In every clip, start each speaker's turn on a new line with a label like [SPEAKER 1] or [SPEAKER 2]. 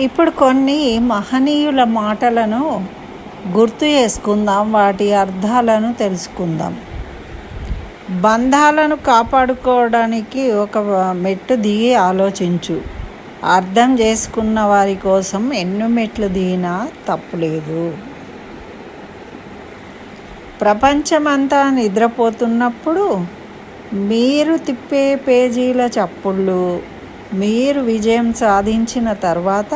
[SPEAKER 1] ఇప్పుడు కొన్ని మహనీయుల మాటలను గుర్తు చేసుకుందాం, వాటి అర్థాలను తెలుసుకుందాం. బంధాలను కాపాడుకోవడానికి ఒక మెట్టు దిగి ఆలోచించు. అర్థం చేసుకున్న వారి కోసం ఎన్ని మెట్లు దిగినా తప్పులేదు. ప్రపంచమంతా నిద్రపోతున్నప్పుడు మీరు తిప్పే పేజీల చప్పుళ్ళు మీరు విజయం సాధించిన తర్వాత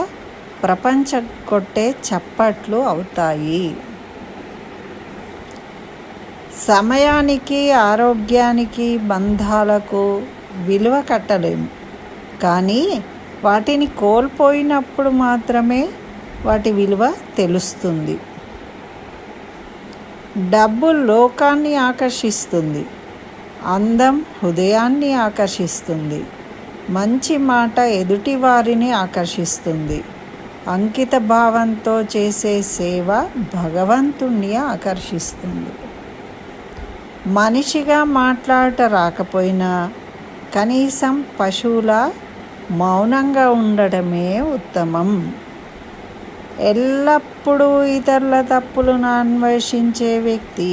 [SPEAKER 1] ప్రపంచం కొట్టే చప్పట్లు అవుతాయి. సమయానికి, ఆరోగ్యానికి, బంధాలకు విలువ కట్టలేము, కానీ వాటిని కోల్పోయినప్పుడు మాత్రమే వాటి విలువ తెలుస్తుంది. డబ్బు లోకాన్ని ఆకర్షిస్తుంది, అందం హృదయాన్ని ఆకర్షిస్తుంది, మంచి మాట ఎదుటి వారిని ఆకర్షిస్తుంది, అంకిత భావంతో చేసే సేవ భగవంతుణ్ణి ఆకర్షిస్తుంది. మనిషిగా మాట్లాడట రాకపోయినా కనీసం పశువులా మౌనంగా ఉండటమే ఉత్తమం. ఎల్లప్పుడూ ఇతరుల తప్పులను అన్వేషించే వ్యక్తి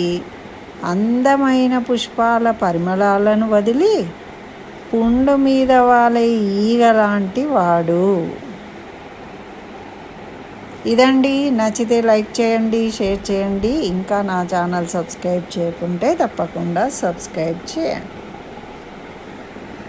[SPEAKER 1] అందమైన పుష్పాల పరిమళాలను వదిలి పుండు మీద వాలే ఈగ లాంటి వాడు. ఇదండి, నచ్చితే లైక్ చేయండి, షేర్ చేయండి. ఇంకా నా ఛానల్ సబ్స్క్రైబ్ చేయకుంటే తప్పకుండా సబ్స్క్రైబ్ చేయండి.